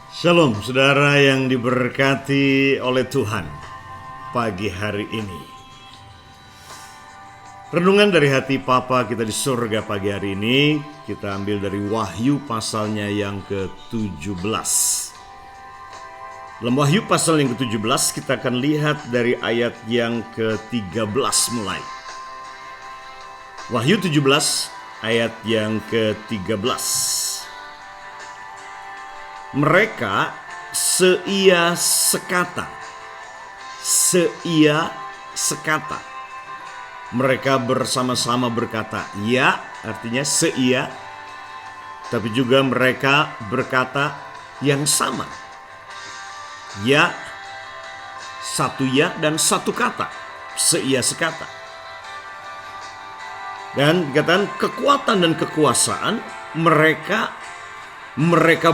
Shalom saudara yang diberkati oleh Tuhan pagi hari ini. Renungan dari hati Papa kita di surga pagi hari ini kita ambil dari Wahyu pasalnya yang ke-17. Dalam Wahyu pasal yang ke-17 kita akan lihat dari ayat yang ke-13 mulai. Wahyu 17 ayat yang ke-13. Mereka seia sekata. Seia sekata. Mereka bersama-sama berkata, ya, artinya seia. Tapi juga mereka berkata yang sama. Ya, satu ya dan satu kata. Seia sekata. Dan dikatakan kekuatan dan kekuasaan mereka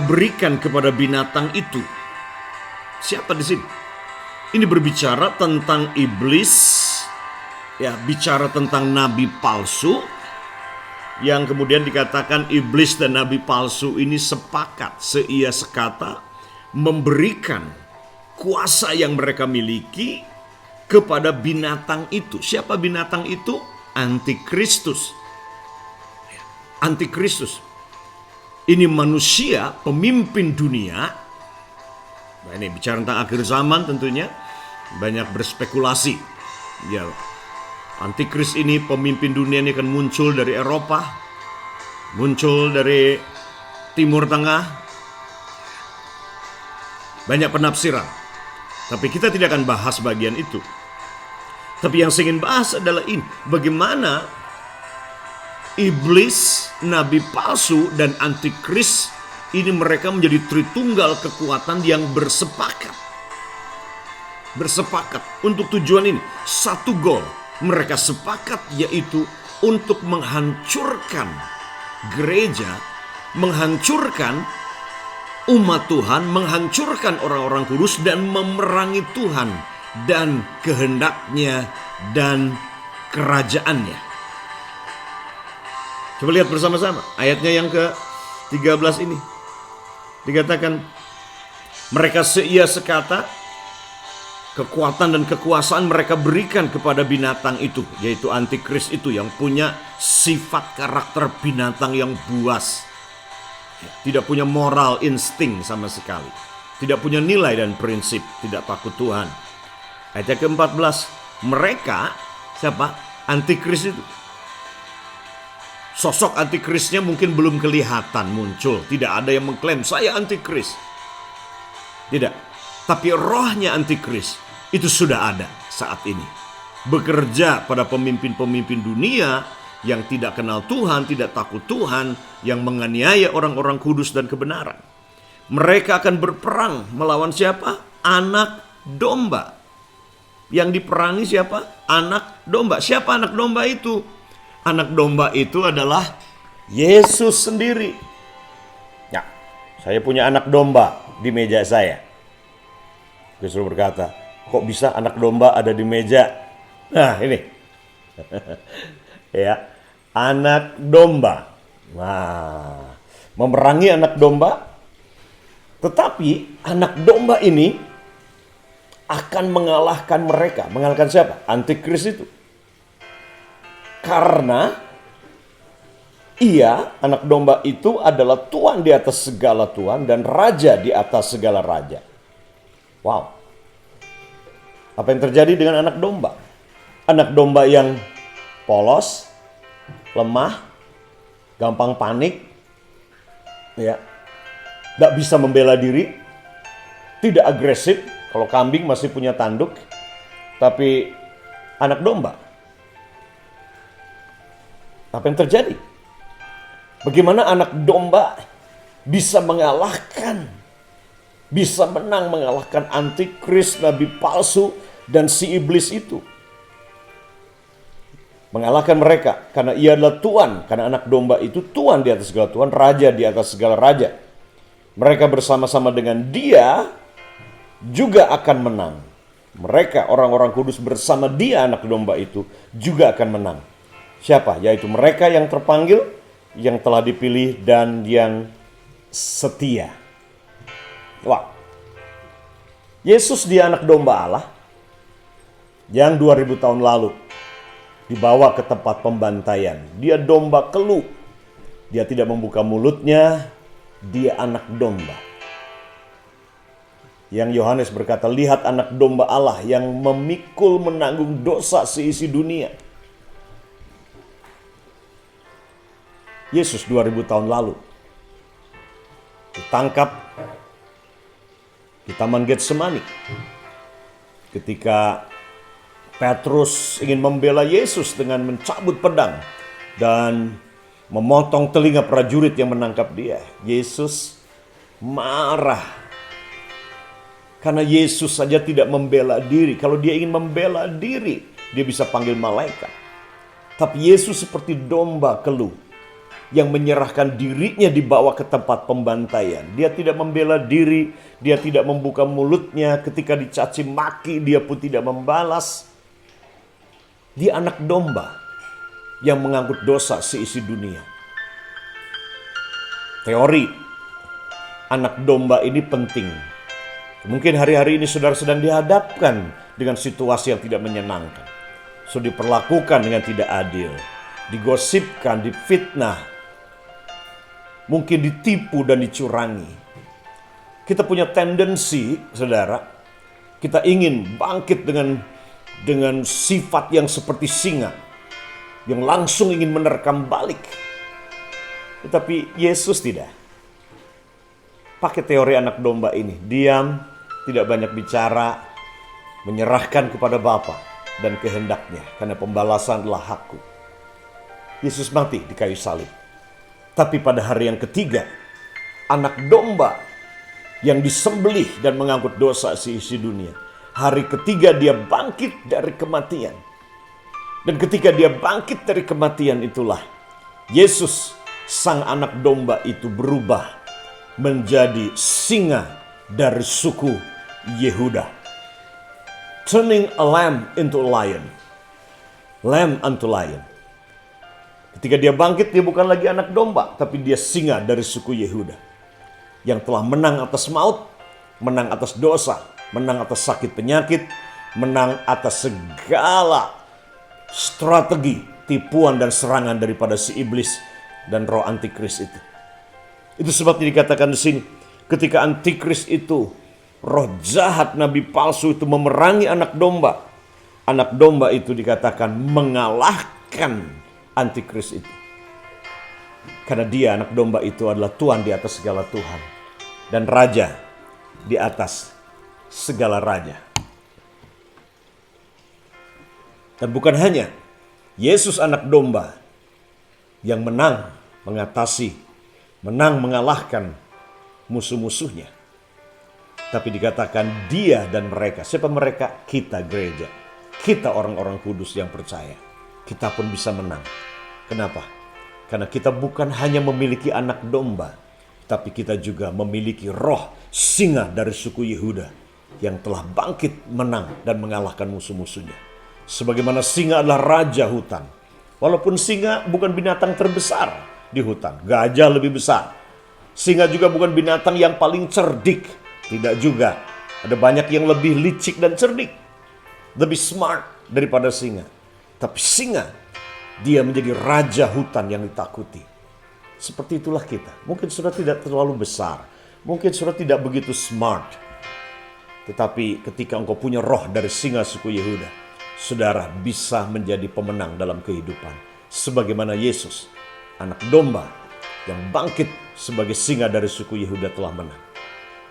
berikan kepada binatang itu. Siapa di sini? Ini berbicara tentang iblis, ya, bicara tentang nabi palsu, yang kemudian dikatakan iblis dan nabi palsu ini sepakat, seia sekata, memberikan kuasa yang mereka miliki kepada binatang itu. Siapa binatang itu? Antikristus. Antikristus. Ini manusia, pemimpin dunia. Nah, ini bicara tentang akhir zaman tentunya. Banyak berspekulasi. Ya, Antikris ini, pemimpin dunia ini akan muncul dari Eropa. Muncul dari Timur Tengah. Banyak penafsiran. Tapi kita tidak akan bahas bagian itu. Tapi yang saya ingin bahas adalah ini. Bagaimana iblis, nabi palsu, dan antikris ini mereka menjadi tritunggal kekuatan yang bersepakat. Bersepakat untuk tujuan ini. Satu goal mereka sepakat, yaitu untuk menghancurkan gereja, menghancurkan umat Tuhan, menghancurkan orang-orang kudus, dan memerangi Tuhan dan kehendaknya dan kerajaannya. Coba lihat bersama-sama ayatnya yang ke-13 ini. Dikatakan mereka seia sekata, kekuatan dan kekuasaan mereka berikan kepada binatang itu, yaitu antikris itu yang punya sifat karakter binatang yang buas. Tidak punya moral insting sama sekali. Tidak punya nilai dan prinsip, tidak takut Tuhan. Ayat ke-14, mereka siapa? Antikris itu. Sosok antikrisnya mungkin belum kelihatan muncul. Tidak ada yang mengklaim saya antikris. Tidak. Tapi rohnya antikris itu sudah ada saat ini. Bekerja pada pemimpin-pemimpin dunia yang tidak kenal Tuhan, tidak takut Tuhan, yang menganiaya orang-orang kudus dan kebenaran. Mereka akan berperang melawan siapa? Anak domba. Yang diperangi siapa? Anak domba. Siapa anak domba itu? Anak domba itu adalah Yesus sendiri. Ya, saya punya anak domba di meja saya. Yesus berkata, kok bisa anak domba ada di meja? Nah, ini. Ya, anak domba. Nah, memerangi anak domba. Tetapi anak domba ini akan mengalahkan mereka. Mengalahkan siapa? Antikris itu. Karena ia, anak domba itu adalah Tuhan di atas segala Tuhan dan Raja di atas segala Raja. Wow. Apa yang terjadi dengan anak domba? Anak domba yang polos, lemah, gampang panik, ya, tidak bisa membela diri, tidak agresif. Kalau kambing masih punya tanduk, tapi anak domba, apa yang terjadi? Bagaimana anak domba bisa mengalahkan, bisa menang mengalahkan antikris, nabi palsu, dan si iblis itu? Mengalahkan mereka karena ia adalah Tuhan, karena anak domba itu Tuhan di atas segala Tuhan, Raja di atas segala Raja. Mereka bersama-sama dengan dia juga akan menang. Mereka, orang-orang kudus bersama dia, anak domba itu, juga akan menang. Siapa? Yaitu mereka yang terpanggil, yang telah dipilih, dan yang setia. Wah, Yesus dia anak domba Allah yang 2000 tahun lalu dibawa ke tempat pembantaian. Dia domba keluh. Dia tidak membuka mulutnya, dia anak domba. Yang Yohanes berkata, lihat anak domba Allah yang memikul menanggung dosa seisi dunia. Yesus 2000 tahun lalu ditangkap di Taman Getsemani. Ketika Petrus ingin membela Yesus dengan mencabut pedang dan memotong telinga prajurit yang menangkap dia. Yesus marah. Karena Yesus saja tidak membela diri. Kalau dia ingin membela diri, dia bisa panggil malaikat. Tapi Yesus seperti domba keluh yang menyerahkan dirinya dibawa ke tempat pembantaian. Dia tidak membela diri, dia tidak membuka mulutnya. Ketika dicaci maki, dia pun tidak membalas. Dia anak domba yang mengangkut dosa seisi dunia. Teori anak domba ini penting. Mungkin hari-hari ini saudara sedang dihadapkan dengan situasi yang tidak menyenangkan. Sudah diperlakukan dengan tidak adil, digosipkan, difitnah, mungkin ditipu dan dicurangi. Kita punya tendensi, saudara, kita ingin bangkit dengan sifat yang seperti singa, yang langsung ingin menerkam balik. Tetapi Yesus tidak. Pakai teori anak domba ini, diam, tidak banyak bicara, menyerahkan kepada Bapa dan kehendaknya, karena pembalasan adalah hakku. Yesus mati di kayu salib. Tapi pada hari yang ketiga, anak domba yang disembelih dan mengangkut dosa seisi dunia. Hari ketiga dia bangkit dari kematian. Dan ketika dia bangkit dari kematian itulah Yesus sang anak domba itu berubah menjadi singa dari suku Yehuda. Turning a lamb into a lion. Lamb unto lion. Ketika dia bangkit, dia bukan lagi anak domba, tapi dia singa dari suku Yehuda. Yang telah menang atas maut, menang atas dosa, menang atas sakit penyakit, menang atas segala strategi, tipuan dan serangan daripada si iblis dan roh antikris itu. Itu sebabnya dikatakan di sini, ketika antikris itu, roh jahat nabi palsu itu memerangi anak domba itu dikatakan mengalahkan antikris itu. Karena dia, anak domba itu adalah Tuhan di atas segala Tuhan dan raja di atas segala raja. Dan bukan hanya Yesus anak domba yang menang mengatasi, menang mengalahkan musuh-musuhnya. Tapi dikatakan dia dan mereka. Siapa mereka? Kita gereja. Kita orang-orang kudus yang percaya. Kita pun bisa menang. Kenapa? Karena kita bukan hanya memiliki anak domba, tapi kita juga memiliki roh singa dari suku Yehuda yang telah bangkit menang dan mengalahkan musuh-musuhnya. Sebagaimana singa adalah raja hutan. Walaupun singa bukan binatang terbesar di hutan. Gajah lebih besar. Singa juga bukan binatang yang paling cerdik. Tidak juga. Ada banyak yang lebih licik dan cerdik. Lebih smart daripada singa. Tapi singa, dia menjadi raja hutan yang ditakuti. Seperti itulah kita. Mungkin sudah tidak terlalu besar. Mungkin sudah tidak begitu smart. Tetapi ketika engkau punya roh dari singa suku Yehuda, saudara bisa menjadi pemenang dalam kehidupan. Sebagaimana Yesus, anak domba yang bangkit sebagai singa dari suku Yehuda telah menang.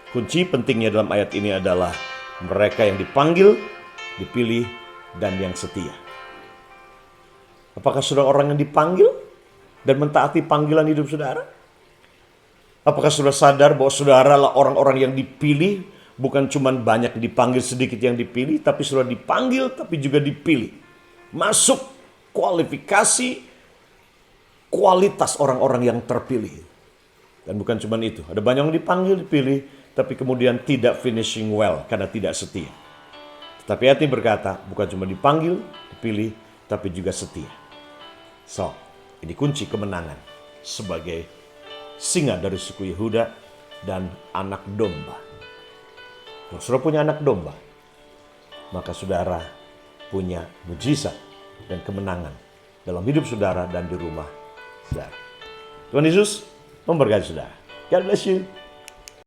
Kunci pentingnya dalam ayat ini adalah mereka yang dipanggil, dipilih, dan yang setia. Apakah saudara orang yang dipanggil dan mentaati panggilan hidup saudara? Apakah saudara sadar bahwa saudara lah orang-orang yang dipilih, bukan cuma banyak dipanggil, sedikit yang dipilih, tapi saudara dipanggil tapi juga dipilih. Masuk kualifikasi kualitas orang-orang yang terpilih. Dan bukan cuma itu, ada banyak yang dipanggil, dipilih, tapi kemudian tidak finishing well karena tidak setia. Tetapi ayat ini berkata, bukan cuma dipanggil, dipilih, tapi juga setia. So, ini kunci kemenangan sebagai singa dari suku Yehuda dan anak domba. Kalau saudara punya anak domba, maka saudara punya mujizat dan kemenangan dalam hidup saudara dan di rumah saudara. Tuhan Yesus memberkati saudara. God bless you.